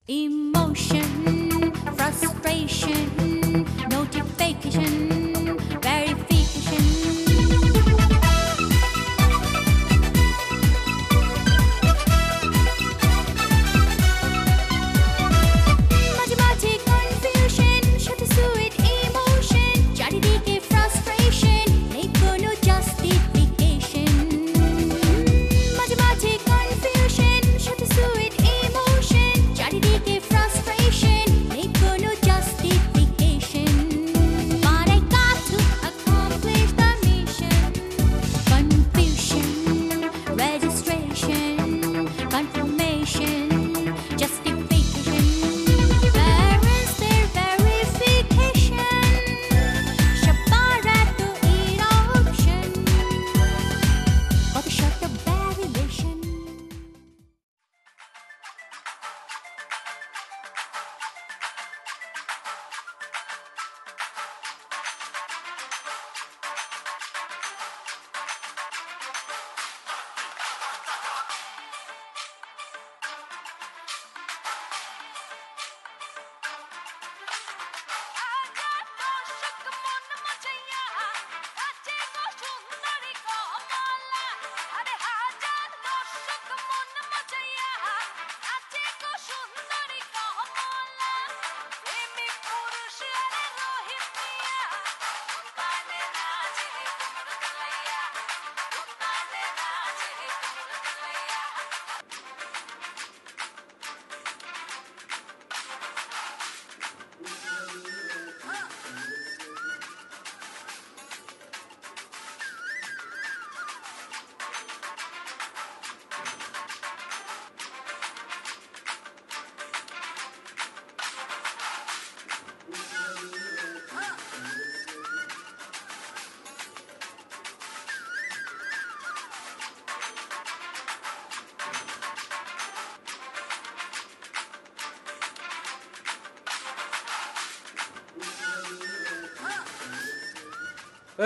Emotion, frustration, notification, verification. মাঝে মাঝে confusion, সাথে sweet emotion, চারিদিকে frustration, নেই কোনো justification. মাঝে মাঝে confusion, সাথে sweet emotion, চারিদিকে frustration, নেই কোনো justification. But I got to accomplish the mission. Confusion, registration, confirmation, justification. Where is their verification? সবার তো eruption. কত শত variation.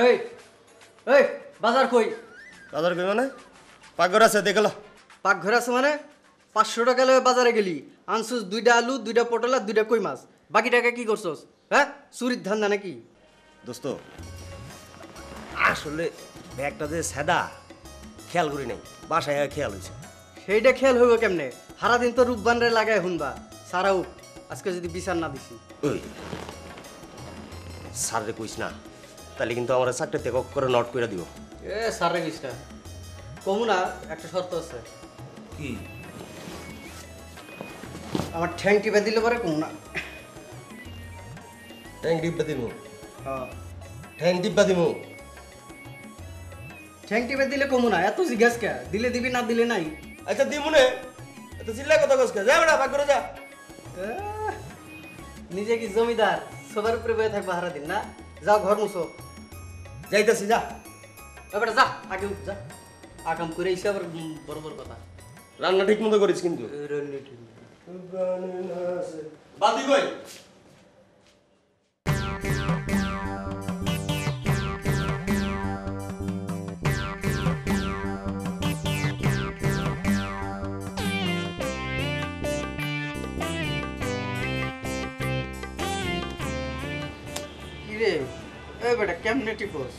এই এই বাজার কই? বাজার কই মানে? পাকঘর আছে দেখল। পাকঘর আছে মানে 500 টাকা লয়ে বাজারে গেলি, আনছুস 2টা আলু 2টা পটল আর 2টা কই মাছ, বাকি টাকা কি করছস? হ্যাঁ, চুরির ধান্দা নাকি? দোস্ত আসলে ব্যাগটা যে সাদা খেয়াল করি নাই, বাসায় খেয়াল হয়েছে। সেইটা খেয়াল হইব কেমনে? সারাদিন তো রূপবান রে লাগায় হুনবা। সারাও আজকে যদি বিচার না দিছি। ওই স্যারে কইস না, তাহলে কিন্তু আমার চারটে থেকে করে নোট করে দিব। এ সারে গিস না, কমু না, একটা শর্ত আছে। কি? আমার ঠ্যাং টিপে দিলে পরে কমু না। ঠ্যাং টিপা দিব? হ্যাঁ, ঠ্যাং টিপা দিব। ঠ্যাং টিপে দিলে কমু না, এত জিজ্ঞাস কে? দিলে দিবি, না দিলে নাই। আচ্ছা দিমু নে, এত চিল্লা কথা কসকে, যা বেটা পাকঘরে যা। নিজে কি জমিদার? সবার উপরে বয়ে থাকবা হারা দিন না? যাও ঘর মুছো। যাইতাছি যা। এবারে যা, আগে উঠ যা। আকাম করে এসে আবার বড় বড় কথা। রান্না ঠিক মতো করিস কিন্তু। বাদি কই? কিরে এ বেটা, কেমনে টিপস?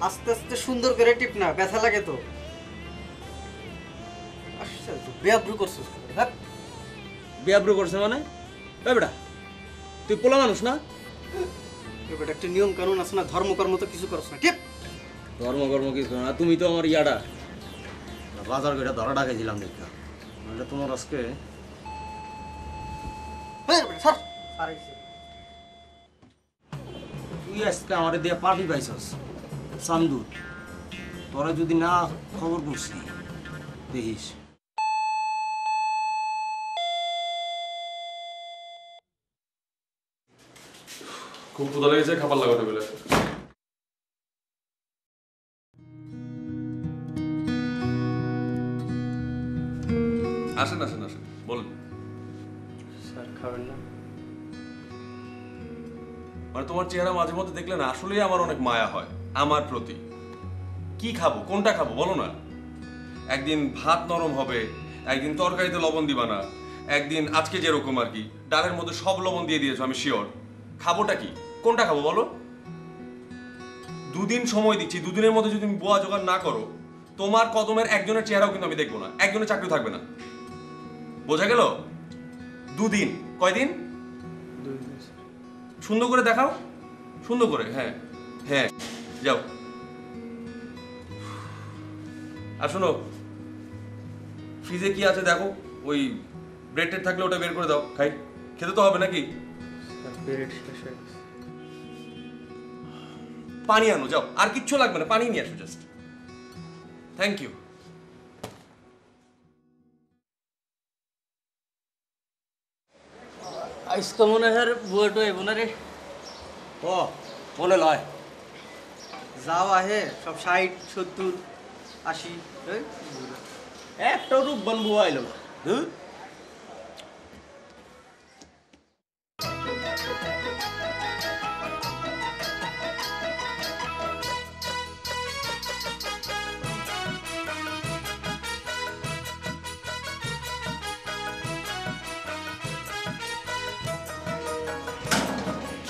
আস্তে আস্তে সুন্দর করে টিপ না, ব্যথা লাগে তো। আশ্চর্য, বেয়াব্রু করছিস। হ্যাঁ, বিয়াব্রু করছে মানে? এ বেটা, তুই পোলা মানুষ না? এ বেটা, একটা নিয়ম কানুন আছে না, ধর্মকর্ম তো কিছু করছ না। টিপ। ধর্মকর্ম কিছু না, তুমি তো আমার ইয়াডা। বাজার করে ধরা ডাকাইছিলাম দেখা, নাহলে তোমার আজকে হ্যাঁ বেটা, সর। আর এসে তুই আজকে আমার দিয়ে পার্টি পাইছস সামদুর, তোরা যদি না খবর করছি দেখিস। খুব ক্ষুধা লেগেছে, খাবার লাগা টেবিলে। আসেন আসেন আসেন, বলুন। স্যার খাবেন না? মানে তোমার চেহারা মাঝে মধ্যে দেখলে না আসলেই আমার অনেক মায়া হয় আমার প্রতি। কি খাবো, কোনটা খাবো বলো না? একদিন ভাত নরম হবে, একদিন তরকারিতে লবণ দিবা না, একদিন আজকে যেরকম আর কি ডালের মধ্যে সব লবণ দিয়ে দিয়েছো, আমি শিওর। খাবোটা কি, কোনটা খাবো বলো? 2 দিন সময় দিচ্ছি, 2 দিনের মধ্যে যদি তুমি বোয়া জোগাড় না করো, তোমার কদমের একজনের চেহারাও কিন্তু আমি দেখবো না, একজনের চাকরি থাকবে না। বোঝা গেল? 2 দিন। কয়দিন? 2 দিন। সুন্দর করে দেখাও, সুন্দর করে। হ্যাঁ হ্যাঁ, যাও। আর শোনো, ফ্রিজে কি আছে দেখো, ওই ব্রেড টেড থাকলে ওটা বের করে দাও, খাই। খেতে তো হবে নাকি? ব্রেড শেষ হয়ে গেছে। পানি আনো, যাও। আর কিচ্ছু লাগবে না, পানি নিয়ে আসো জাস্ট। Thank you. আজকে মনে হয় বুয়াটো এবো না রে। ও মনে লয় যাও আহে সব 60, 70, 80। একটা রূপ বানবো আইলো না।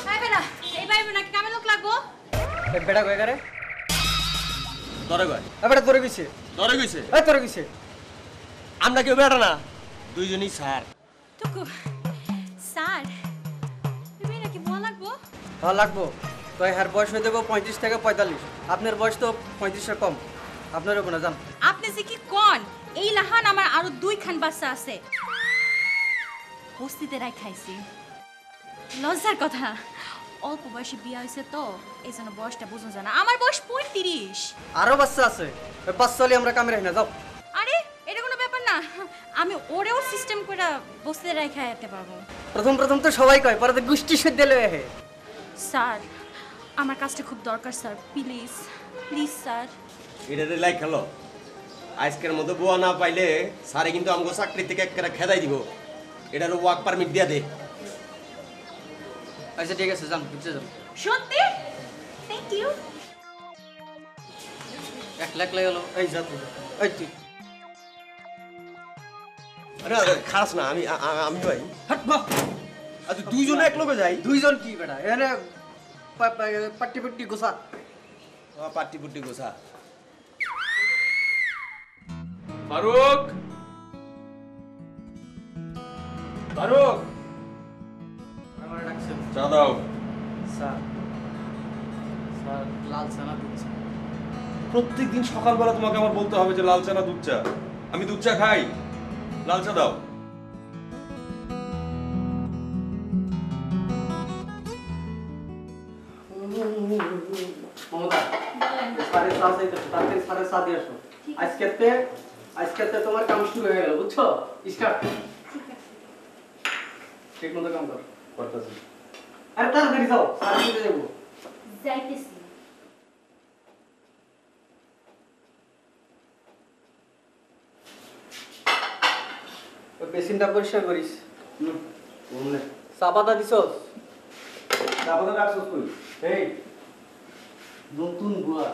হাই বেটা, এই বাইবে নাকি কামে লোক লাগবো? বেটা কয় করে? তোরে কয়? বেটা তোরে গেছে। তোরে কইছে? এই তোরে গেছে। আমরা কেউ বেটা না, দুইজনই স্যার। টুকু স্যার, এই নাকি বোয়া লাগবো? ভালো লাগবো তো। হার বয়স হয়ে দেবো 35 থেকে 45। আপনার বয়স তো 35-এর কম। আপনারও কোনো জান। আপনি যে কি কোন, এই লাহান আমার আরো 2 খান বাচ্চা আছে, বস্তিতে খাইছি। লজ্জার কথা, অল্প বয়সে বিয়ে হয়েছে তো এই জন্য বয়সটা বুঝুন যায় না। আমার বয়স 35। আরো বাচ্চা আছে, ওই বাচ্চা হলে আমরা কামে রাখি না। যাও। আরে এটা কোনো ব্যাপার না, আমি ওরেও সিস্টেম করে বস্তিতে খাইতে পারবো। প্রথম প্রথম তো সবাই কয়, পরে তো গোষ্ঠী শুদ্ধ লয়ে হে। স্যার আমার কাজটা খুব দরকার স্যার, প্লিজ প্লিজ স্যার। এটারে লাই খেলো, আজকের মতো বোয়া না পাইলে স্যারে কিন্তু আমাকে চাকরি থেকে একটা খেদাই দিব। এটার ওয়ার্ক পারমিট দিয়া দে। আচ্ছা ঠিক আছে, যান বুঝতে যান। সত্যি থ্যাংক ইউ। 1 লাখ লাগে গেল। এই যা তুই, এই তুই আরে খাস না, আমি আমি ভাই। হাট বাহ। আচ্ছা দুইজনে এক লগে যাই। দুইজন কি বেটা, এখানে পাট্টি পাট্টি গোসা। পাট্টি পুট্টি গোছা। ফারুক, ফারুক, আমার ডাকছে। চা দাও। স্যার, স্যার লাল চানা দিচ্ছে। প্রত্যেকদিন সকালবেলা তোমাকে আমার বলতে হবে যে লাল চা না দুধ চা? আমি দুধ চা খাই, লাল চা দাও। মমতা, সাড়ে সাত হইতে তাড়াতাড়ি 7:30 দিয়ে আসো। আজকেতে তোমার কাম শুরু হয়ে গেল, বুঝছো? স্টার্ট। ঠিক মতো কাম কর। করতেছি। আরে তাড়াতাড়ি যাও, সাড়ে দিতে যাবো। যাইতেছি। ওই বেসিনটা পরিষ্কার করিস। চা পাতা দিছস? চা পাতা রাখছস কই? এই নতুন বুয়া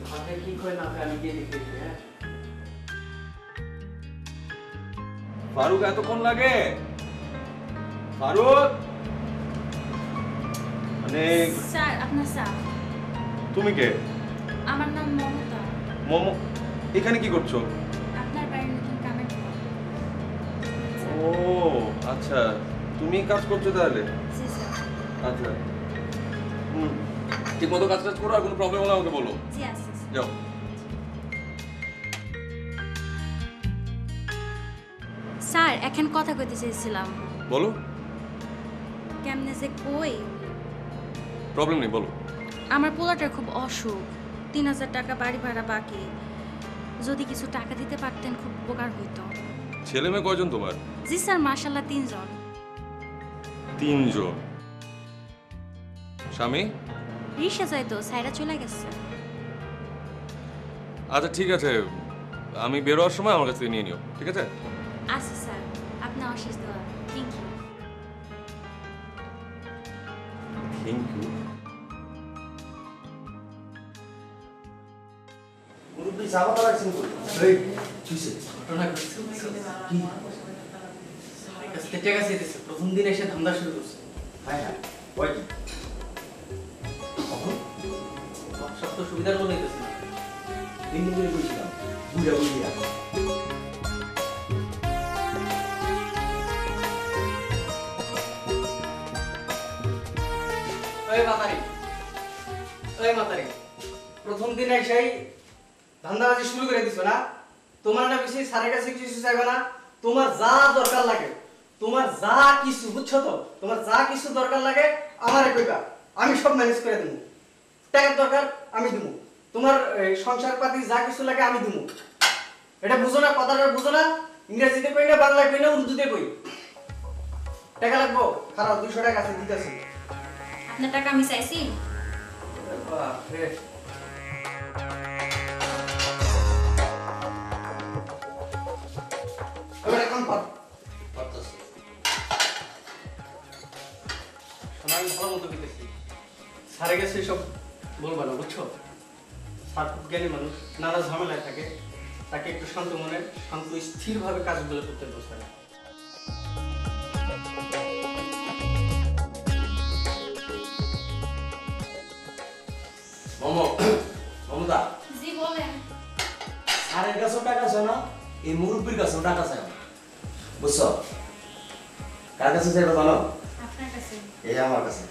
হাতে কি কই না আমি গিয়ে দেখেছি। হ্যাঁ ফারুক, এতক্ষণ লাগে? ফারুক, মানে স্যার আপনার স্যার। তুমি কে? আমার নাম মমতা। মোমো, এখানে কি করছো? আপনার বাড়ির নতুন কামের। ও আচ্ছা, তুমি কাজ করছো তাহলে? জি স্যার। আচ্ছা, ঠিক মতো কাজ টাজ করো, আর কোনো প্রবলেম হলে আমাকে বলো। জি আছে স্যার। যাও। স্যার এখন কথা কইতে চাইছিলাম। বলো। কেমনে যে কই, প্রবলেম নেই, বলো। আমার পোলাটার খুব অসুখ, 3000 টাকা বাড়ি ভাড়া বাকি। যদি কিছু টাকা দিতে পারতেন খুব উপকার হইতো। ছেলে মেয়ে কয়জন তোমার? জি স্যার মাশাআল্লাহ 3 জন। 3 জন। স্বামী? রিক্সা যাইতো, সাইরা চলে গেছে। আচ্ছা ঠিক আছে, আমি বেরোয়ার সময় আমার কাছ থেকে নিয়ে নিও, ঠিক আছে? আচ্ছা স্যার, আপনার অশেষ দোয়া। Thank you. Thank you. মুরব্বি চা পাতা রাখছেন কই? এই কিসে? ঘটনা ঘটছে। কি কাছ থেকে টাকা চাইতেছে, প্রথম দিন এসে ধান্দা শুরু করছে। হ্যাঁ হ্যাঁ ওই কি কখন সব তো সুবিধার মনে হইতেছে না। 3 দিন ধরে বলছিলাম বুঝা বুঝিয়া প্রথম দিন এসেই ধান্দাবাজি শুরু করে দিছো না? তোমার না বেশি স্যারের কাছে কিছু চাইবে না, তোমার যা দরকার লাগে, তোমার যা কিছু, বুঝছো তো, তোমার যা কিছু দরকার লাগে আমারে কইবা, আমি সব ম্যানেজ করে দেবো। টাকার দরকার আমি দেবো, তোমার সংসার পাতি যা কিছু লাগে আমি দেবো। এটা বুঝো না? কথাটা বুঝো না? ইংরেজিতে কই না, বাংলায় কই না, উর্দুতে কই? টাকা লাগবো? খারাপ 200 টাকা আছে, দিতেছি। আপনার টাকা আমি চাইছি। বাপরে, এবার এখন কর। শোনা, আমি ভালো মতো দিতেছি। স্যারে গেছে সব বলবা না, বুঝছো? স্যার খুব জ্ঞানী মানুষ, নানা ঝামেলায় থাকে, তাকে একটু শান্ত মনে, শান্ত স্থিরভাবে কাজগুলো করতে বসতে হবে। মমতা জি বলেন। স্যারের কাছেও টাকা চায় না, এই মুরব্বীর কাছেও টাকা চায় না, বুঝছো? কার কাছে চাইবে জানো? আপনার কাছে। এই আমার কাছে।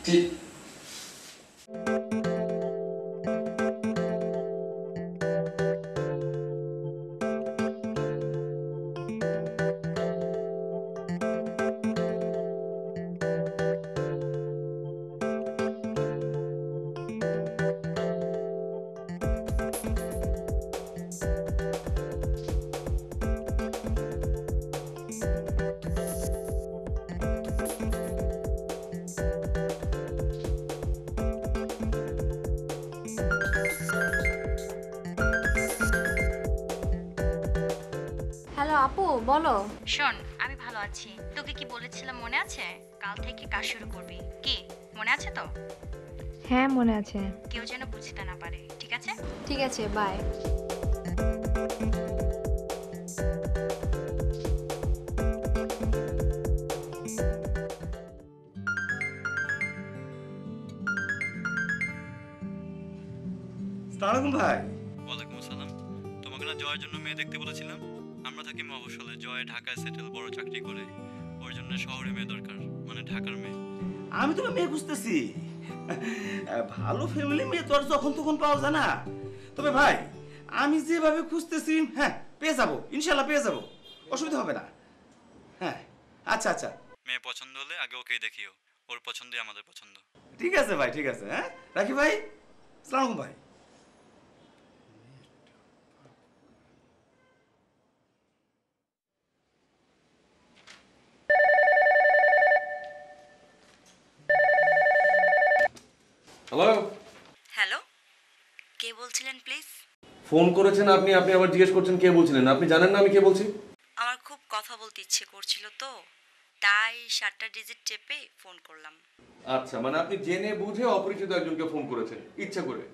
ঠিক হ্যালো আপু, বলো। শোন, আমি ভালো আছি। তোকে কি বলেছিলাম মনে আছে? কাল থেকে কাজ শুরু করবি। কি মনে আছে তো? হ্যাঁ মনে আছে। কেউ যেন বুঝতে না পারে, ঠিক আছে? ঠিক আছে, বাই। সালাম ভাই। ওয়ালাইকুম আসসালাম। তোমাকে না জয়ের জন্য মেয়ে দেখতে বলেছিলাম। আমরা থাকি মফস্বলে, জয় ঢাকায় সেটেল, বড় চাকরি করে। ওর জন্য শহরে মেয়ে দরকার, মানে ঢাকার মেয়ে। আমি তোকে মেয়ে খুঁজতেছি। ভালো ফ্যামিলি মেয়ে তো আর যখন তখন পাওয়া যায় না। তবে ভাই, আমি যেভাবে খুঁজতেছি, হ্যাঁ পেয়ে যাবো, ইনশাল্লাহ পেয়ে যাবো, অসুবিধা হবে না। হ্যাঁ আচ্ছা আচ্ছা, মেয়ে পছন্দ হলে আগে ওকেই দেখিও, ওর পছন্দই আমাদের পছন্দ। ঠিক আছে ভাই, ঠিক আছে। হ্যাঁ রাখি ভাই, সালাম আলাইকুম ভাই। হ্যালো, হ্যালো, কে বলছিলেন প্লিজ? ফোন করেছেন আপনি, আপনি আবার জিজ্ঞেস করছেন কে বলছিলেন? আপনি জানেন না আমি কে বলছি? আমার খুব কথা বলতে ইচ্ছে করছিল তো, তাই 7টা ডিজিট চেপে ফোন করলাম। আচ্ছা, মানে আপনি জেনে বুঝে অপরিচিত একজনকে ফোন করেছেন ইচ্ছা করে?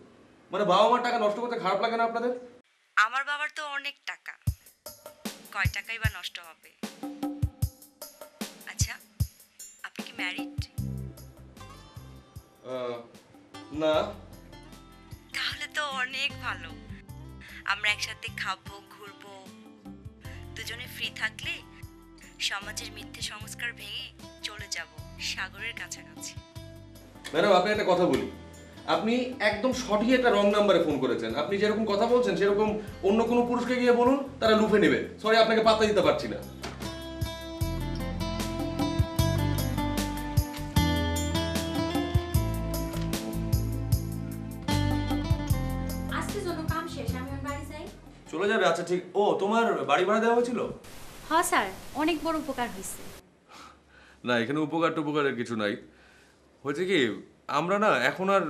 মানে বাবা মার টাকা নষ্ট করতে খারাপ লাগে না আপনাদের? আমার বাবার তো অনেক টাকা, কয় টাকাই বা নষ্ট হবে। আচ্ছা, আপনি কি ম্যারিড? না। তাহলে তো অনেক ভালো, আমরা একসাথে খাবো, ঘুরবো। দুজনে ফ্রি থাকলে সমাজের মিথ্যে সংস্কার ভেঙে চলে যাব সাগরের কাছাকাছি। ম্যাডাম, আপনি একটা কথা বলি, আপনি একদম সঠিক একটা রং নাম্বারে ফোন করেছেন। আপনি যেরকম কথা বলছেন সেরকম অন্য কোনো পুরুষকে গিয়ে বলুন, তারা লুফে নেবে। সরি, আপনাকে পাত্তা দিতে পারছি না। আজকের জন্য কাম শেষ, আমি আমার বাড়ি যাই। চলে যাবে? আচ্ছা ঠিক। ও, তোমার বাড়ি ভাড়া দেওয়া হয়েছিল? হ্যাঁ স্যার, অনেক বড় উপকার হয়েছে। না, এখানে উপকার টুপকারের কিছু নাই। হয়েছে কি, আমরা না এখন আর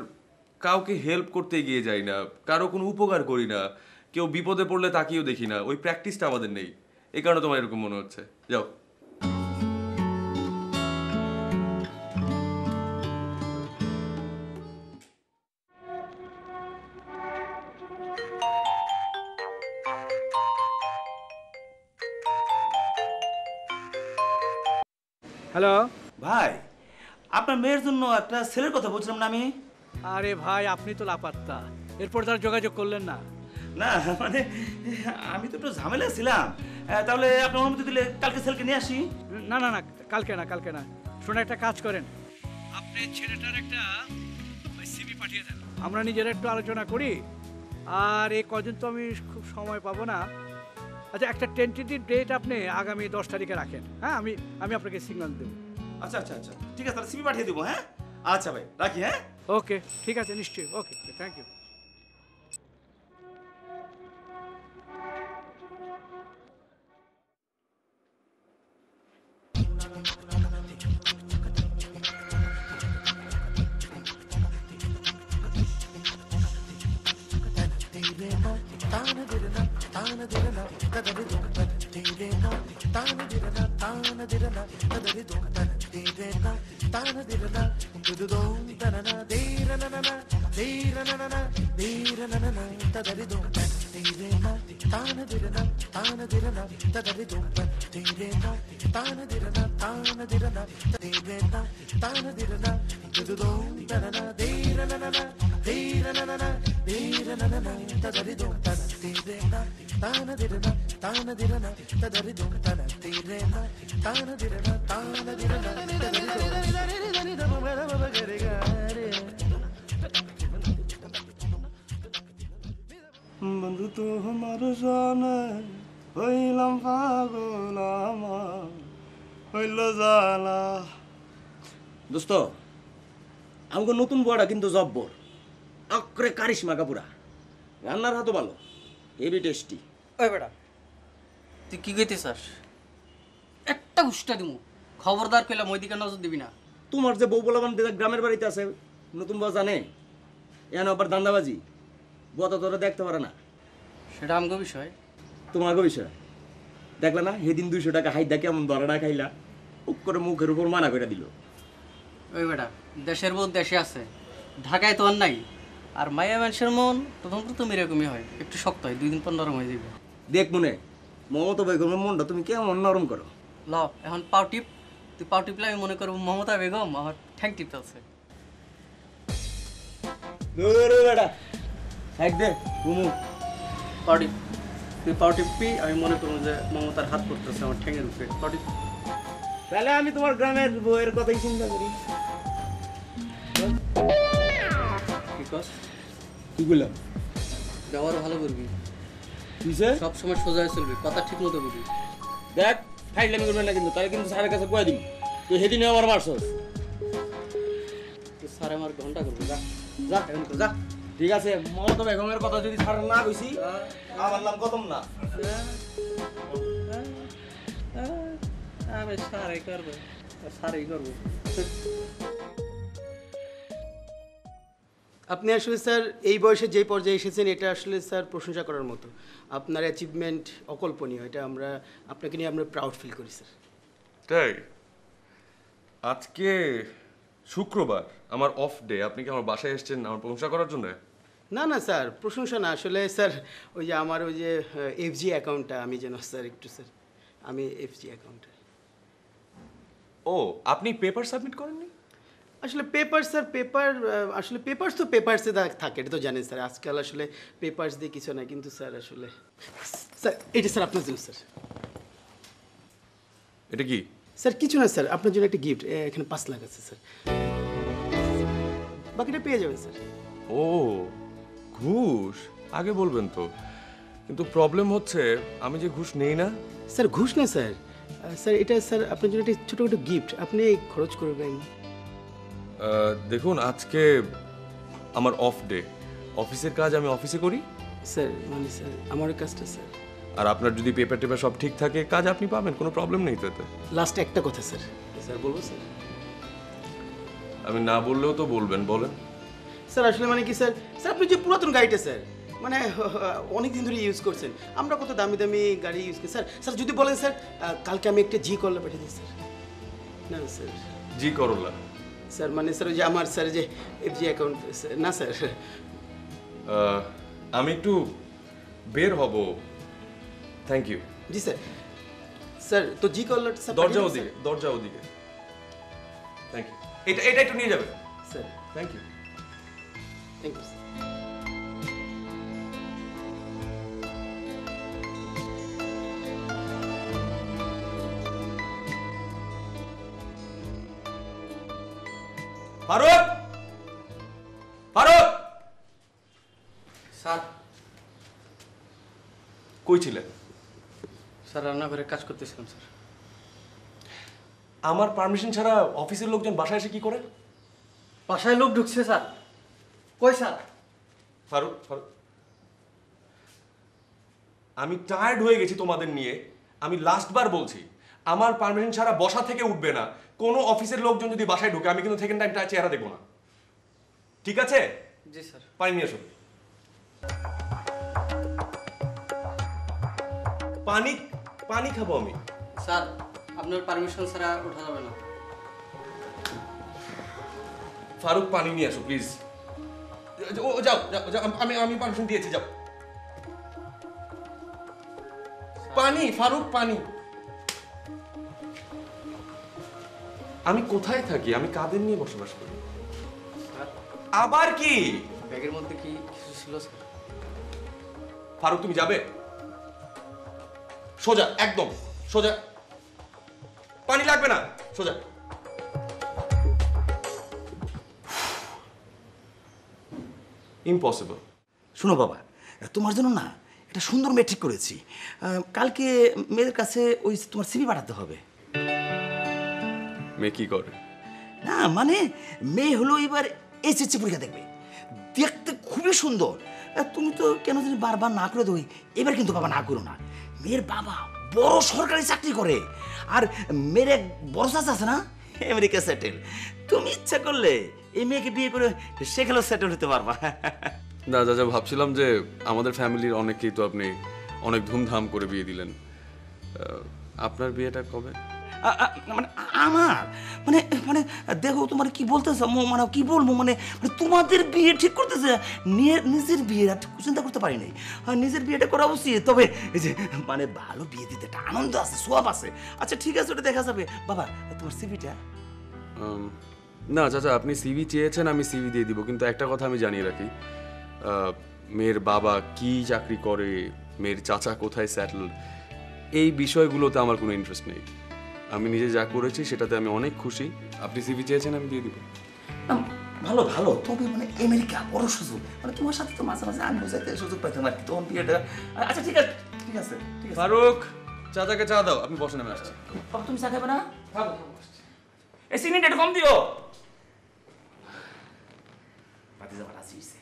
কাউকে হেল্প করতে গিয়ে যাই না, কারো কোনো উপকার করি না, কেউ বিপদে পড়লে তাকিয়েও দেখি না। ওই প্র্যাকটিসটা আমাদের নেই, এই কারণে তোমার এরকম মনে হচ্ছে। যাও। হ্যালো। ভাই আপনার মেয়ের জন্য একটা ছেলের কথা বলছিলাম না আমি। আরে ভাই আপনি তো লাপাত্তা, এরপর তার যোগাযোগ করলেন না? না মানে আমি তো একটু ঝামেলা ছিলাম। তাহলে আপনার অনুমতি দিলে কালকে ছেলেকে নিয়ে আসি। না না না, কালকে না, কালকে না। শুনে একটা কাজ করেন, আপনি ছেলেটার একটা সিভি পাঠিয়ে দেন, আমরা নিজেরা একটু আলোচনা করি। আর এই কদিন তো আমি খুব সময় পাবো না। আচ্ছা, একটা টেন্টেটিভ ডেট আপনি আগামী 10 তারিখে রাখেন। হ্যাঁ, আমি আপনাকে সিগন্যাল দেবো। আচ্ছা আচ্ছা আচ্ছা, ঠিক আছে, তাহলে সিভি পাঠিয়ে দেবো। হ্যাঁ আচ্ছা ভাই, রাখি। হ্যাঁ ওকে, ঠিক আছে, নিশ্চয়ই। ওকে, থ্যাংক ইউ। বন্ধু তোমার জানে হইলাম পাগল, আমার হইল জালা। দোস্ত, আমাকে নতুন বড়া কিন্তু জব্বর, অক্রে কারিশমা কাপুরা, রান্নার হাতও ভালো, হেভি টেস্টি। ওই বেটা, তুই কি কইতে চাস? একটা উষ্টা দিমু, খবরদার পেলাম ওইদিকে নজর দিবি না। তোমার যে বউ বলাবান গ্রামের বাড়িতে আছে, নতুন বউ জানে এন আবার দান্দাবাজি, বতা তোরা দেখতে পারে না। সেটা আমগো বিষয়, তোমার বিষয় দেখলা না? সেদিন 200 টাকা হাইদা কেমন ধরাটা খাইলা, উক করে মুখের উপর মানা করে দিল। ওই বেটা, দেশের বউ দেশে আছে, ঢাকায় তো আর নাই। আর মায়া মানুষের মন প্রথম এরকমই হয়, একটু শক্ত হয়, 2 দিন পর নরম হয়ে যাবে। দেখ মনে মমতা বেগমের মনটা তুমি কেমন নরম করো। ল এখন পাও টিপ, তুই পাও টিপলে আমি মনে করবো মমতা বেগম আমার ঠ্যাং টিপতে আছে। বেটা এক দে ঘুমু পাও টিপ, তুই পাও টিপবি, আমি মনে করবো যে মমতার হাত পড়তেছে আমার ঠ্যাঙের উপরে। পাও টিপ। তাহলে আমি তোমার গ্রামের বউয়ের কথাই চিন্তা করি। কি কস? কি বললাম? ব্যবহার ভালো করবি, কিসে সবসময় সোজা হয়ে চলবি, কথা ঠিক মতো বলবি। দেখ ফাইলামি করবেন না কিন্তু, তাহলে কিন্তু স্যারের কাছে কয়ে দিবি তুই সেদিনে আমার মারছস। স্যার আমার ঘন্টা করবো, যা যা এখন যা। ঠিক আছে, মমতা বেগমের কথা যদি স্যার না কইছি, আমার নাম কদম না। আমি স্যারই করবো, স্যারই করবো। আপনি আসলে স্যার এই বয়সে যে পর্যায়ে এসেছেন, এটা আসলে স্যার প্রশংসা করার মতো। আপনার অ্যাচিভমেন্ট অকল্পনীয়, এটা আমরা আপনাকে নিয়ে আমরা প্রাউড ফিল করি স্যার। তাই আজকে শুক্রবার, আমার অফ ডে, আপনি কি আমার বাসায় এসেছেন আমার প্রশংসা করার জন্য? না না স্যার, প্রশংসা না, আসলে স্যার ওই যে আমার ওই যে এফজি অ্যাকাউন্টটা আমি যেন স্যার একটু স্যার, আমি এফজি অ্যাকাউন্টে। ও, আপনি পেপার সাবমিট করেননি? আসলে পেপার স্যার, পেপার আসলে পেপারস তো পেপারসে থাকে, এটা তো জানেন স্যার, আজকাল আসলে পেপারস দিয়ে কিছু না। কিন্তু স্যার আসলে স্যার এটা স্যার আপনার জন্য স্যার। এটা কি স্যার? কিছু না স্যার, আপনার জন্য একটা গিফট, এখানে 5 লাখ আছে স্যার, বাকিটা পেয়ে যাবেন স্যার। ও, ঘুষ আগে বলবেন তো। কিন্তু প্রবলেম হচ্ছে আমি যে ঘুষ নেই না। স্যার ঘুষ না স্যার, স্যার এটা স্যার আপনার জন্য একটা ছোটোখাটো গিফট, আপনি খরচ করবেন। দেখুন, আজকে আমার অফ ডে, অফিসের কাজ আমি অফিসে করি স্যার। মানে স্যার আমার কাজটা স্যার, আর আপনার যদি পেপার টেপার সব ঠিক থাকে কাজ আপনি পাবেন, কোনো প্রবলেম নেই তো এতে। লাস্ট একটা কথা স্যার, স্যার বলবো স্যার? আমি না বললেও তো বলবেন, বলেন। স্যার আসলে মানে কি স্যার, স্যার আপনি যে পুরাতন গাড়িটা স্যার, মানে অনেক দিন ধরে ইউজ করছেন, আমরা কত দামি দামি গাড়ি ইউজ করি স্যার। স্যার যদি বলেন স্যার, কালকে আমি একটা জি করলা পাঠিয়ে দিই স্যার। না স্যার, জি করলা স্যার মানে স্যার ওই যে আমার স্যার যে এফজি অ্যাকাউন্ট না স্যার। আমি একটু বের হব, থ্যাংক ইউ। জি স্যার। স্যার তো জি করলাটা স্যার দরজা ওদিকে, দরজা ওদিকে। Thank you. এটা একটু নিয়ে যাবে sir. Thank you. Thank you. Faruk, Faruk sir. কই ছিলেন? স্যার রান্নাঘরে কাজ করতেছিলাম স্যার। আমার পারমিশন ছাড়া অফিসের লোকজন বাসায় এসে কি করে? বাসায় লোক ঢুকছে স্যার। কই স্যার? ফারুক, ফারুক, আমি টায়ার্ড হয়ে গেছি তোমাদের নিয়ে। আমি লাস্টবার বলছি, আমার পারমিশন ছাড়া বসা থেকে উঠবে না। কোনো অফিসের লোকজন যদি বাসায় ঢুকে আমি কিন্তু সেকেন্ড টাইম চেহারা দেখবো না, ঠিক আছে? জি স্যার। পানি নিয়ে আসো। পানি পানি খাবো আমি। স্যার আপনার পারমিশন ছাড়া ওঠা যাবে না। ফারুক পানি নিয়ে আসো প্লিজ। যাও যাও যাও, আমি পারমিশন দিয়েছি, যাও। পানি, ফারুক পানি। আমি কোথায় থাকি? আমি কাদের নিয়ে বসবাস করি? আবার কি? ব্যাগের মধ্যে কি কিছু ছিল স্যার? ফারুক তুমি যাবে? সোজা, একদম সোজা। পানি লাগবে না, সোজা। ইম্পসিবল। শোনো বাবা, তোমার জন্য না একটা সুন্দর মেয়ে ঠিক করেছি। কালকে মেয়েদের কাছে ওই তোমার সিভি পাঠাতে হবে। মেয়ে কি করে? না মানে মেয়ে হলো এবার এইচএসসি পরীক্ষা দেখবে, দেখতে খুবই সুন্দর। তুমি তো কেন জানি বারবার না করে দেই, এবার কিন্তু বাবা না করো না। মেয়ের বাবা বড় সরকারি চাকরি করে, আর মেয়ের এক বড় চাচা আছে না, আমেরিকা সেটেল। তুমি ইচ্ছা করলে এই মেয়েকে বিয়ে করে সেখানেও সেটেল হতে পারবা। না যা ভাবছিলাম যে আমাদের ফ্যামিলির অনেকেই তো আপনি অনেক ধুমধাম করে বিয়ে দিলেন, আপনার বিয়েটা কবে? মানে আমার মানে মানে দেখো তোমার কি বলতেছে, মানে কি বলবো, মানে তোমাদের বিয়ে ঠিক করতেছে, নিজের বিয়ে চিন্তা করতে পারি নাই। নিজের বিয়েটা করা উচিত, তবে এই যে মানে ভালো বিয়ে দিতে একটা আনন্দ আছে, সোয়াব আছে। আচ্ছা ঠিক আছে, ওটা দেখা যাবে। বাবা তোমার সিভিটা? না চাচা, আপনি সিভি চেয়েছেন, আমি সিভি দিয়ে দিব, কিন্তু একটা কথা আমি জানিয়ে রাখি, মেয়ের বাবা কি চাকরি করে, মেয়ের চাচা কোথায় সেটেল, এই বিষয়গুলোতে আমার কোনো ইন্টারেস্ট নেই। আমি নিজে যা করেছি সেটাতে আমি অনেক খুশি। আপনি সিভি চেয়েছেন, আমি দিয়ে দিব। ভালো ভালো, তবে মানে আমেরিকা বড় সুযোগ, মানে তোমার সাথে তো মাঝে মাঝে আমি বোঝাইতে সুযোগ পাইতাম আর কি, তখন বিয়েটা। আচ্ছা ঠিক আছে ঠিক আছে ঠিক আছে। ফারুক চাচাকে চা দাও, আপনি বসেন, আমি আসছি। বাবা তুমি চা খাবে না? এই চিনিটা একটু কম দিও। বাতি যাবার রাজি হয়েছে।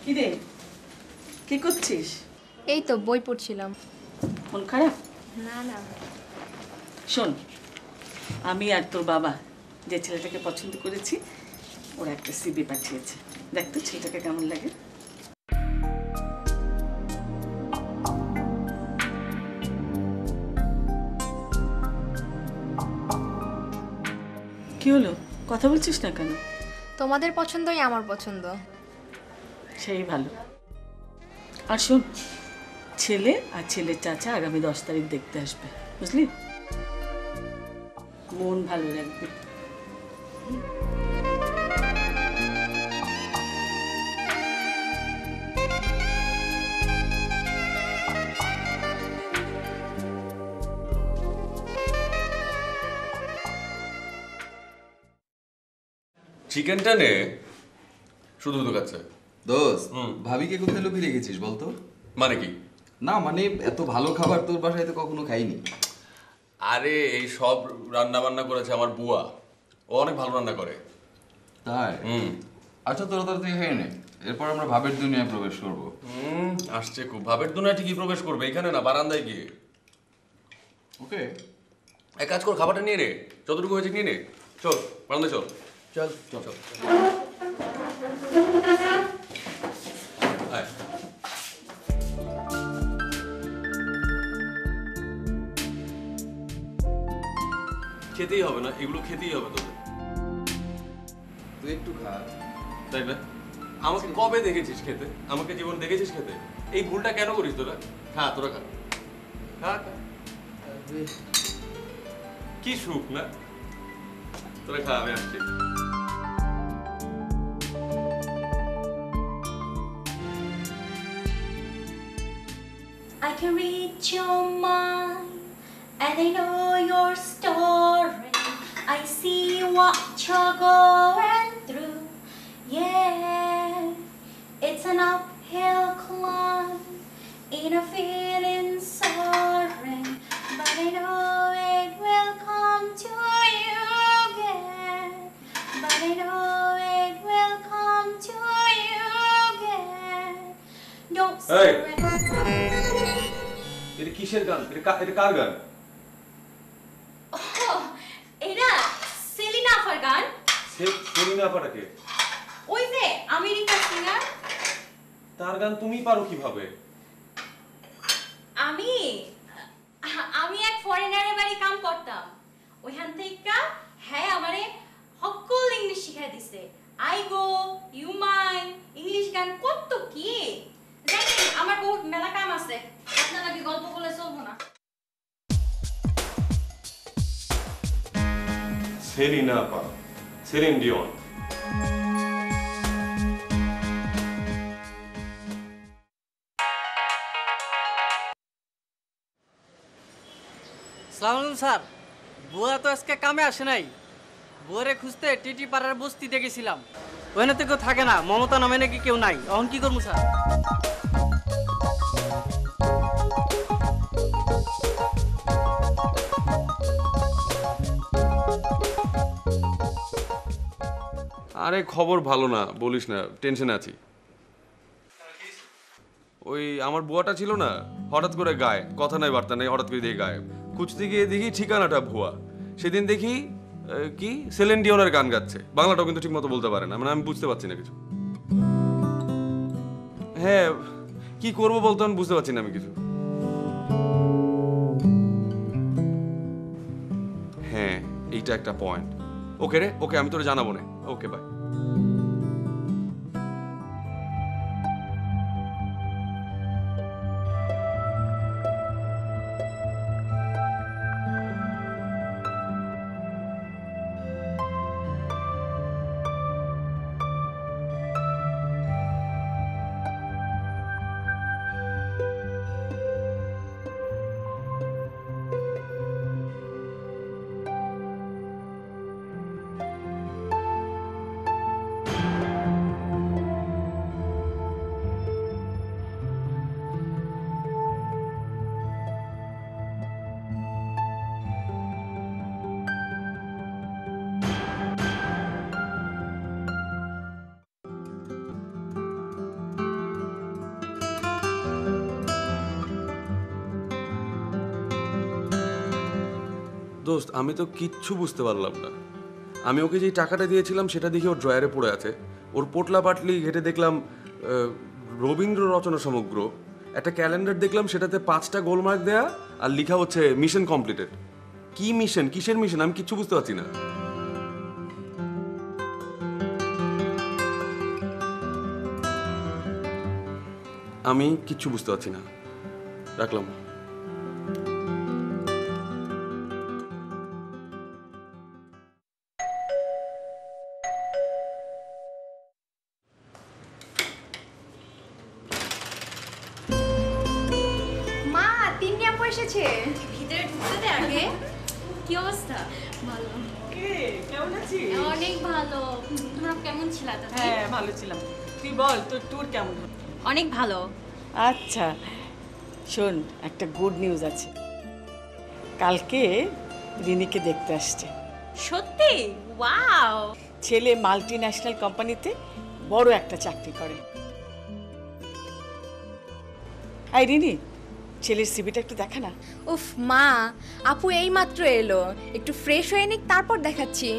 কিরে কি করছিস? এই তো বই পড়ছিলাম। মন খারাপ? না না। শোন, আমি আর তোর বাবা যে ছেলেটাকে পছন্দ করেছি, ওরা একটা সিভি পাঠিয়েছে, দেখ তো ছেলেটাকে কেমন লাগে। কি হলো, কথা বলছিস না কেন? তোমাদের পছন্দই আমার পছন্দ। সেই ভালো। আর শোন, ছেলে আর ছেলের চাচা আগামী 10 তারিখ দেখতে আসবে, বুঝলি? মন ভালো রাখবে। চিকেনটা নে, শুধু শুধু খাচ্ছে। দোস্ত, ভাবিকে কোথায় লুকিয়ে রেখেছিস বলতো? মানে কি? না মানে এত ভালো খাবার তোর বাসায় তো কখনো খাইনি। আরে এই সব রান্না বান্না করেছে আমার বুয়া, ও অনেক ভালো রান্না করে। তাই আচ্ছা তোরা তাড়াতাড়ি খেয়ে নে, এরপর আমরা ভাবের দুনিয়ায় প্রবেশ করব। আসছে খুব ভাবের দুনিয়া ঠিকই প্রবেশ করবে, এখানে না বারান্দায় গিয়ে। ওকে, এক কাজ কর, খাবারটা নিয়ে নে, যতটুকু হয়েছে নিয়ে নে। চল বারান্দায় চল। চল চল চল। আয়। খেতেই হবে না, এগুলো খেতেই হবে তোদের। তুই একটু খা। তাই না? আমাকে কবে দেখেছিস খেতে? আমাকে জীবন দেখেছিস খেতে? এই ভুলটা কেন করিস তোরা? খা, তোরা খা। খা খা। কি সুখ না? তোরা খা, আমি আসছি। I can read your mind and I know your story. I see what you're going through. Yeah, it's an uphill climb. In a feeling sorry, but I know it will come to you again. But I know it will come to you again. Don't surrender. এটা কিসের গান? এটা কার গান? এটা সেলিনা আফার গান। সেলিনা আফাটাকে? ওই যে আমেরিকার সিঙ্গার। তার গান তুমি পারো কিভাবে? আমি এক ফরেনারের বাড়ি কাম করতাম। ওইখান থেকে হ্যাঁ আমারে সকল ইংলিশ শিখাই দিছে। I go, you mine, English গান কত কি। জানেন আমার বহুত মেলা কাম আছে, আপনারা কি গল্প বলে চলবো না। সেলিনা আপা, সেলিন ডিওন। সালাম স্যার, বুয়া তো আজকে কামে আসে নাই। বুয়ারে খুঁজতে টিটি পাড়ার বস্তিতে গেছিলাম। ওখানে তো কেউ থাকে না, মমতা নামে নাকি কেউ নাই। এখন কি করবো স্যার? আরে খবর ভালো না, বলিস না, টেনশনে আছি। ওই আমার বুয়াটা ছিল না, হঠাৎ করে গায়ে কথা নাই বার্তা নাই, হঠাৎ করে দেখি গায়েব। খুঁজতে গিয়ে দেখি ঠিকানাটা ভুয়া। সেদিন দেখি কি সেলিন ডিওনের গান গাচ্ছে, বাংলাটাও কিন্তু ঠিক মতো বলতে পারে না, মানে আমি বুঝতে পারছি না কিছু। হ্যাঁ, কি করবো বলতো আমি বুঝতে পারছি না আমি কিছু। হ্যাঁ, এইটা একটা পয়েন্ট। ওকে রে, ওকে, আমি তোরে জানাবো না। ওকে, বাই। দোস্ত, আমি তো কিচ্ছু বুঝতে পারলাম না। আমি ওকে যেই টাকাটা দিয়েছিলাম সেটা দেখে ওর ড্রয়ারে পড়ে আছে। ওর পোটলা পাটলি ঘেটে দেখলাম রবীন্দ্র রচনা সমগ্র। একটা ক্যালেন্ডার দেখলাম, সেটাতে 5টা গোলমার্ক দেয়া আর লেখা হচ্ছে মিশন কমপ্লিটেড। কি মিশন, কিসের মিশন, আমি কিচ্ছু বুঝতে পারছি না। আমি কিচ্ছু বুঝতে পারছি না। রাখলাম। মা, তিন্নি আপু এসেছে। ভিতরে ঢুকতে দে আগে। কি অবস্থা? ভালো। কেমন আছিস? অনেক ভালো। তোমরা কেমন ছিলা? হ্যাঁ, ভালো ছিলাম। তুই বল, তোর ট্যুর কেমন হলো? অনেক ভালো। আচ্ছা শোন, একটা গুড নিউজ আছে। কালকে রিনিকে দেখতে আসছে। সত্যি? ওয়াও। ছেলে মাল্টি ন্যাশনাল কোম্পানিতে বড় একটা চাকরি করে। আই রিনি, ছেলের সিভিটা একটু দেখা না। উফ মা, আপু এইমাত্র এলো, একটু ফ্রেশ হয়ে নিক তারপর দেখাচ্ছি।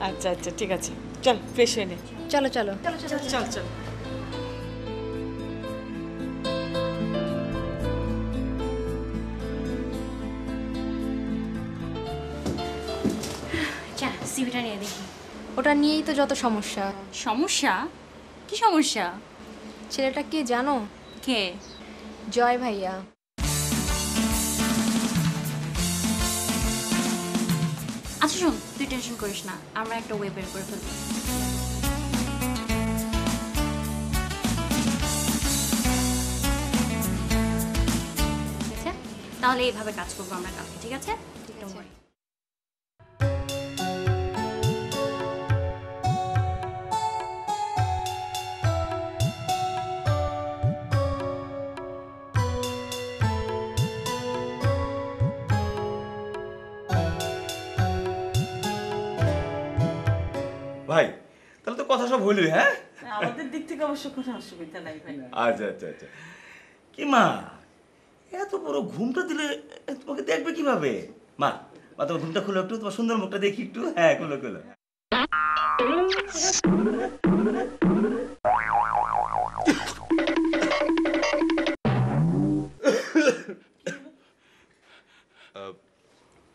আচ্ছা আচ্ছা ঠিক আছে, চল ফ্রেশ হয়ে নে। চলো চলো চল চল। যা সিভিটা নিয়ে দেখি। ওটা নিয়েই তো যত সমস্যা। সমস্যা? কি সমস্যা? ছেলেটা কে জানো? কে? জয় ভাইয়া। আচ্ছা শোন, তুই টেনশন করিস না, আমরা একটা ওয়ে বের করে ফেলবো। ঠিক আছে, তাহলে এইভাবে কাজ করবো আমরা কালকে, ঠিক আছে? ভাই তাহলে তো কথা সব হইলই। হ্যাঁ, আমাদের দিক থেকে অবশ্য কোনো অসুবিধা নাই ভাই। আচ্ছা আচ্ছা আচ্ছা। কি মা, এত বড় ঘুমটা দিলে তোমাকে দেখবে কিভাবে? মা, মা তোমার ঘুমটা খুলো একটু, তোমার সুন্দর মুখটা দেখি একটু। হ্যাঁ খুলো খুলো।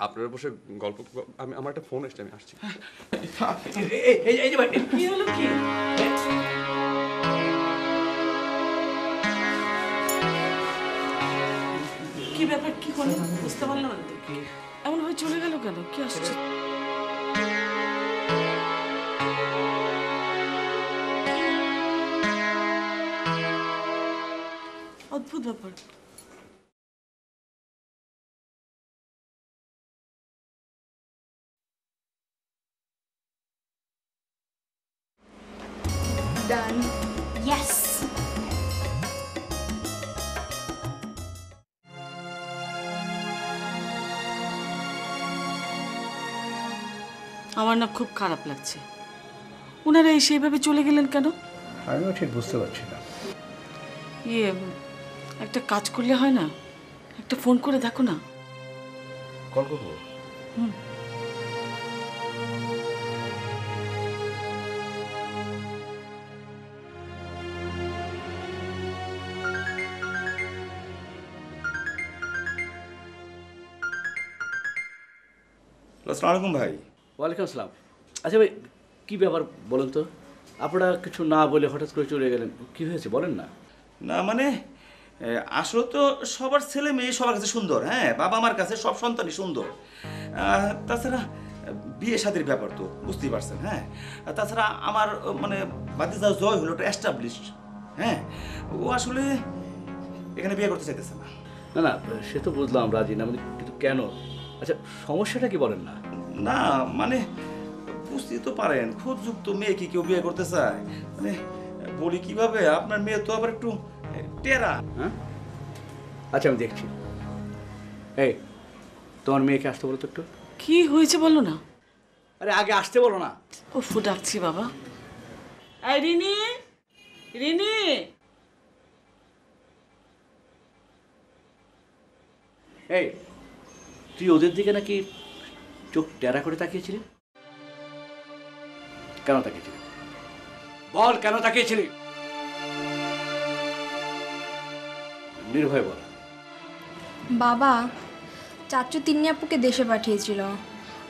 আপনারা বসে গল্প, আমার একটা ফোন এসছে, আমি আসছি। এই যে ভাই, কি হলো কি? কি ব্যাপার, কি হলো বুঝতে পারলাম না। এমন ভাবে চলে গেল কেন? কি আসছে? অদ্ভুত ব্যাপার। ডান। ইয়েস। আমার না খুব খারাপ লাগছে, ওনারা সেইভাবে চলে গেলেন কেন? আমিও ঠিক বুঝতে পারছি না। ইয়ে, একটা কাজ করলে হয় না, একটা ফোন করে দেখো না। কল করবো? হুম। আসসালামু আলাইকুম ভাই। ওয়ালাইকুম আসসালাম। আচ্ছা ভাই, কি ব্যাপার বলেন তো? আপনারা কিছু না বলে হঠাৎ করে চলে গেলেন, কি হয়েছে বলেন না। না মানে আসলে তো সবার ছেলে মেয়ে সবার কাছে সুন্দর। হ্যাঁ, বাবা মার কাছে সব সন্তানই সুন্দর। তাছাড়া বিয়ে শাদীর ব্যাপার তো বুঝতেই পারছেন। হ্যাঁ, তাছাড়া আমার মানে ভাতিজা জয় হলো একটা এস্টাবলিশড। হ্যাঁ, ও আসলে এখানে বিয়ে করতে চাইতেছে না। না না, সে তো বুঝলাম রাজি না, কিন্তু কেন? আচ্ছা সমস্যাটা কি বলেন না। না মানে বুঝতেই তো পারেন, খুদযুক্ত মেয়ে কি কেউ বিয়ে করতে চায়? মানে বলি কিভাবে, আপনার মেয়ে তো আবার একটু টেরা। হ্যাঁ, আচ্ছা আমি দেখছি। এই, তোমার মেয়েকে আসতে বলো তো একটু। কি হয়েছে বলো না। আরে আগে আসতে বলো না। ও ডাকছি বাবা। এই রিনি, রিনি। এই, তুই ওদের দিকে নাকি চোখ টেরা করে তাকিয়েছিলি? কেন তাকিয়েছিলি বল, কেন তাকিয়েছিলি? নির্ভয় বল। বাবা, চাচু তিন্নি আপুকে দেশে পাঠিয়েছিল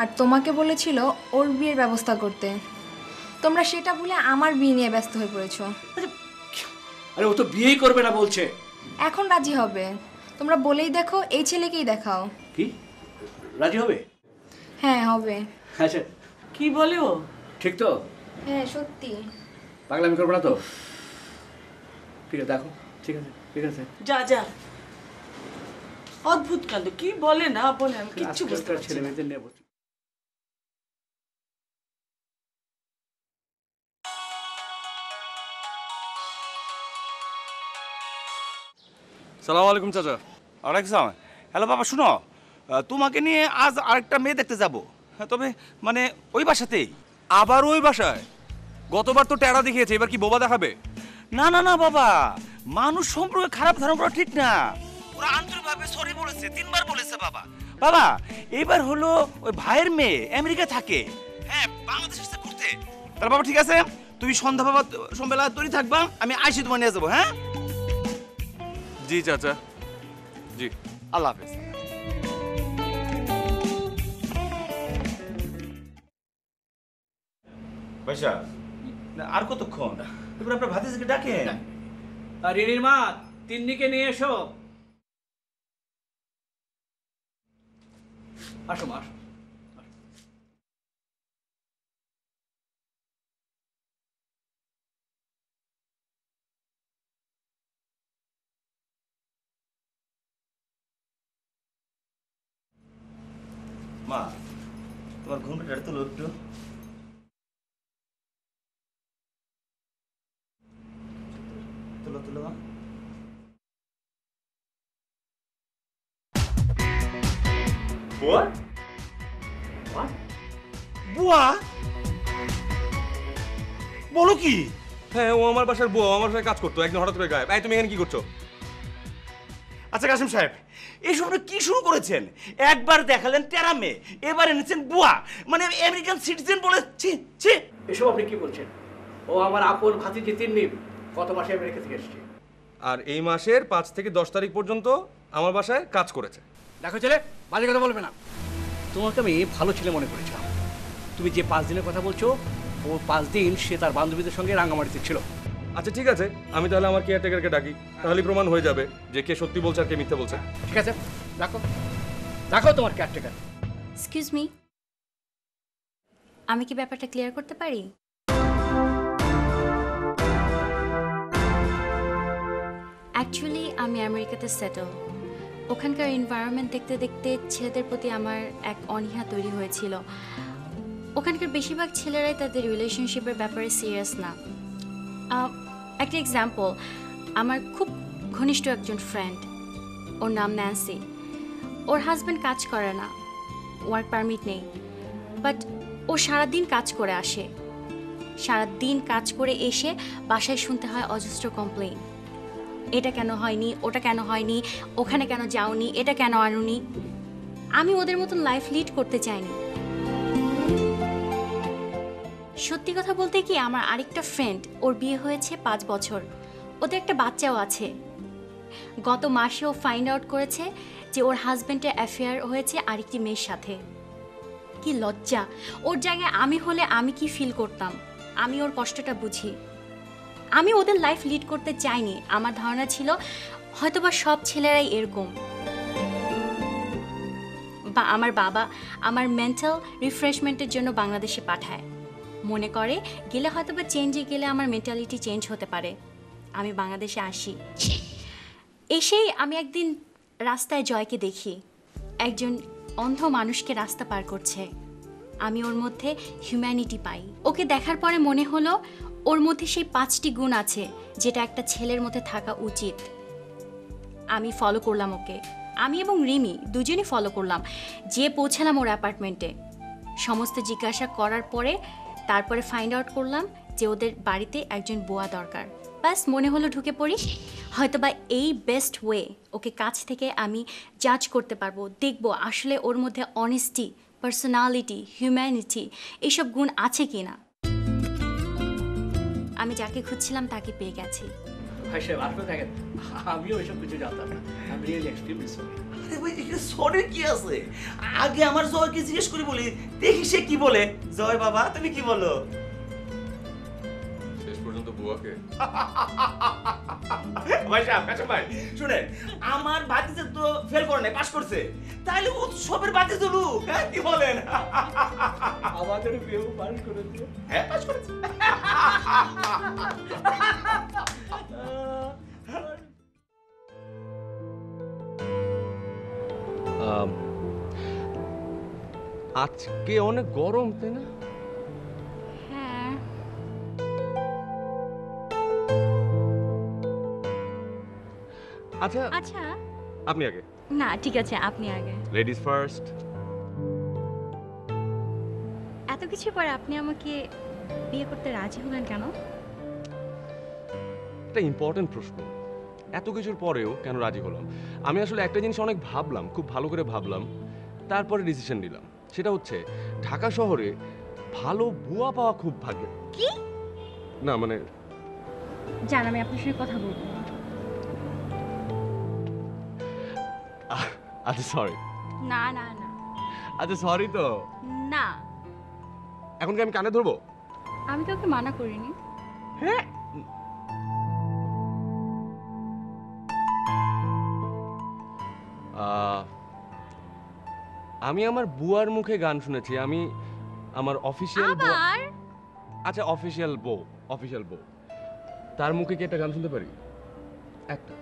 আর তোমাকে বলেছিল ওর বিয়ের ব্যবস্থা করতে। তোমরা সেটা ভুলে আমার বিয়ে নিয়ে ব্যস্ত হয়ে পড়েছো। আরে ও তো বিয়েই করবে না বলছে। এখন রাজি হবে। তোমরা বলেই দেখো, এই ছেলেকেই দেখাও। কি রাজি হবে? হ্যাঁ হবে। আচ্ছা কি বলে ও? ঠিক তো? হ্যাঁ সত্যি। পাগলামি করবো না তো? ঠিক আছে দেখো। ঠিক আছে ঠিক আছে। যা যা। অদ্ভুত কাণ্ড, কি বলে না বলে আমি কিচ্ছু বুঝতে পারছি না। ছেলে মেয়েদের নিয়ে বসে। সালাম আলাইকুম চাচা। ওয়ালাইকুম সালাম। হ্যালো বাবা, শুনো, তোমাকে নিয়ে আজ আরেকটা মেয়ে দেখতে যাব। হ্যাঁ, তবে মানে ওই বাসাতেই। আবার ওই বাসায়? গতবার তো টেরা দেখিয়েছে, এবার কি বোবা দেখাবে? না না না বাবা, মানুষ সম্পর্কে খারাপ ধারণা করা ঠিক না। ওরা আন্তরিকভাবে সরি বলেছে, 3 বার বলেছে বাবা। বাবা এবার হলো ওই ভাইয়ের মেয়ে আমেরিকা থাকে, হ্যাঁ বাংলাদেশ এসে ঘুরতে। তাহলে বাবা ঠিক আছে, তুমি সন্ধ্যাবেলা তৈরি থাকবা, আমি আইসি তোমার নিয়ে যাবো। হ্যাঁ জি চাচা, জি। আল্লাহ হাফেজ। ভাইসা আর কতক্ষণ? এবার আপনার ভাতিজিকে ডাকেন। আর রিনির মা তিন্নিকে নিয়ে এসো। আসো মা, আসো। মা তোমার ঘুমটা তুলো একটু। তুলো তুলো মা। বুয়া? বুয়া? বলো কি? হ্যাঁ, ও আমার বাসার বুয়া, আমার বাসায় কাজ করতো, একদিন হঠাৎ করে গায়েব। এই তুমি এখানে কি করছো? আচ্ছা কাসিম সাহেব, এই সব কি শুরু করেছেন? একবার দেখালেন টেরা মেয়ে, এবার এনেছেন বুয়া, মানে আমেরিকান সিটিজেন বলে। ছি ছি, এসব আপনি কি বলছেন? ও আমার আপন ভাতিজি তিন্নি, গত মাসে আমেরিকা থেকে এসেছে। আর এই মাসের 5 থেকে 10 তারিখ পর্যন্ত আমার বাসায় কাজ করেছে। দেখো ছেলে, বাজে কথা বলবে না। তোমাকে আমি ভালো ছেলে মনে করেছিলাম। তুমি যে 5 দিনের কথা বলছো, ও 5 দিন সে তার বান্ধবীদের সঙ্গে রাঙ্গামাটিতে ছিল। আচ্ছা ঠিক আছে, আমি তাহলে আমার কেয়ারটেকারকে ডাকি, তাহলেই প্রমাণ হয়ে যাবে যে কে সত্যি বলছে আর কে মিথ্যা বলছে। ঠিক আছে, রাখো রাখো তোমার কেয়ারটেকার। এক্সকিউজ মি, আমি কি ব্যাপারটা ক্লিয়ার করতে পারি? অ্যাকচুয়ালি আমি আমেরিকাতে সেটেল। ওখানকার এনভায়রনমেন্ট দেখতে দেখতে ছেলেদের প্রতি আমার এক অনীহা তৈরি হয়েছিল। ওখানকার বেশিরভাগ ছেলেরাই তাদের রিলেশনশিপের ব্যাপারে সিরিয়াস না। একটা এক্সাম্পল, আমার খুব ঘনিষ্ঠ একজন ফ্রেন্ড, ওর নাম ন্যান্সি। ওর হাজব্যান্ড কাজ করে না, ওয়ার্ক পারমিট নেই, বাট ও সারাদিন কাজ করে আসে। সারাদিন কাজ করে এসে বাসায় শুনতে হয় অজস্র কমপ্লেইন। এটা কেন হয়নি, ওটা কেন হয়নি, ওখানে কেন যাওনি, এটা কেন আনুনি। আমি ওদের মতন লাইফ লিড করতে চাইনি। সত্যি কথা বলতে কি, আমার আরেকটা ফ্রেন্ড, ওর বিয়ে হয়েছে 5 বছর, ওদের একটা বাচ্চাও আছে। গত মাসে ও ফাইন্ড আউট করেছে যে ওর হাজব্যান্ডের অ্যাফেয়ার হয়েছে আরেকটি মেয়ের সাথে। কি লজ্জা! ওর জায়গায় আমি হলে আমি কি ফিল করতাম। আমি ওর কষ্টটা বুঝি। আমি ওদের লাইফ লিড করতে চাইনি। আমার ধারণা ছিল হয়তোবা সব ছেলেরাই এরকম। বা আমার বাবা আমার মেন্টাল রিফ্রেশমেন্টের জন্য বাংলাদেশে পাঠায়, মনে করে গেলে হয়তোবা চেঞ্জে গেলে আমার মেন্টালিটি চেঞ্জ হতে পারে। আমি বাংলাদেশে আসি, এসেই আমি একদিন রাস্তায় জয়কে দেখি, একজন অন্ধ মানুষকে রাস্তা পার করছে। আমি ওর মধ্যে হিউম্যানিটি পাই। ওকে দেখার পরে মনে হলো ওর মধ্যে সেই 5টি গুণ আছে যেটা একটা ছেলের মধ্যে থাকা উচিত। আমি ফলো করলাম ওকে, আমি এবং রিমি দুজনই ফলো করলাম। যে পৌঁছালাম ওর অ্যাপার্টমেন্টে, সমস্ত জিজ্ঞাসা করার পরে তারপরে ফাইন্ড আউট করলাম যে ওদের বাড়িতে একজন বুয়া দরকার। ব্যাস মনে হলো ঢুকে পড়ি, হয়তোবা এই বেস্ট ওয়ে ওকে কাছ থেকে আমি জাজ করতে পারবো, দেখবো আসলে ওর মধ্যে অনেস্টি, পার্সোনালিটি, হিউম্যানিটি এইসব গুণ আছে কি না। আমি যাকে খুঁজছিলাম তাকে পেয়ে গেছি। ভাই সাহেব, আপনি দেখেন, আমিও এসব কিছু জানতাম না। আমি রিয়েলি এক্সট্রিমলি সরি। আরে ভাই, এখানে সরি কি আছে? আগে আমার জয়কে জিজ্ঞেস করি, বলি দেখি সে কি বলে। জয় বাবা, তুমি কি বলো? শেষ পর্যন্ত বুয়াকে ভাই সাহেব, কাছে ভাই শুনেন, আমার ভাতিজা তো ফেল করে নাই, পাস করছে, তাহলে উৎসবের বাতি জ্বলু। হ্যাঁ কি বলেন? আমাদের বিয়েও পাস করেছে। হ্যাঁ পাস করেছে। আজকে অনেক গরম, তাই না? হ্যাঁ। আচ্ছা আচ্ছা, আপনি আগে। না ঠিক আছে, আপনি আগে। Ladies first. কিছু পরে আপনি আমাকে বিয়ে করতে রাজি হলেন কেন? একটা ইম্পর্টেন্ট প্রশ্ন। এত কিছুর পরেও কেন রাজি হলাম? আমি আসলে একটা জিনিস অনেক ভাবলাম, খুব ভালো করে ভাবলাম, তারপরে ডিসিশন নিলাম। সেটা হচ্ছে ঢাকা শহরে ভালো বুয়া পাওয়া খুব ভাগ্য। কি না মানে জান, আমি আপনার সঙ্গে কথা বলবো না। আচ্ছা সরি। না না না আচ্ছা সরি তো। না, এখন কি আমি কানে ধরবো? আমি তোকে মানা করিনি। হ্যাঁ আমি আমার বুয়ার মুখে গান শুনেছি। আমি আমার অফিসিয়াল আবার আচ্ছা অফিসিয়াল বউ তার মুখে কি একটা গান শুনতে পারি? একটা।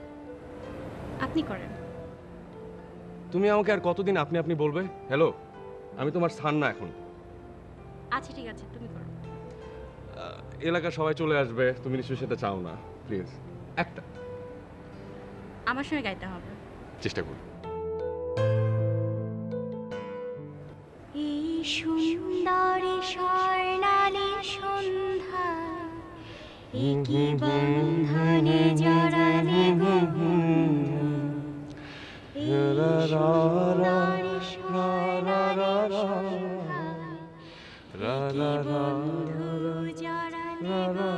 আপনি করেন। তুমি আমাকে আর কতদিন আপনি আপনি বলবে? হ্যালো, আমি তোমার সান না এখন। আচ্ছা ঠিক আছে, তুমি করো। এলাকার সবাই চলে আসবে, তুমি নিশ্চয়ই সেটা চাও না। প্লিজ একটা। আমার সঙ্গে গাইতে হবে। চেষ্টা করি। এই সুন্দরী স্বর্ণালী সন্ধ্যা, একই বন্ধনে জড়ালে গো বন্ধু, এই সুন্দরী স্বর্ণালী সন্ধ্যা, একই বন্ধু জড়ালে গো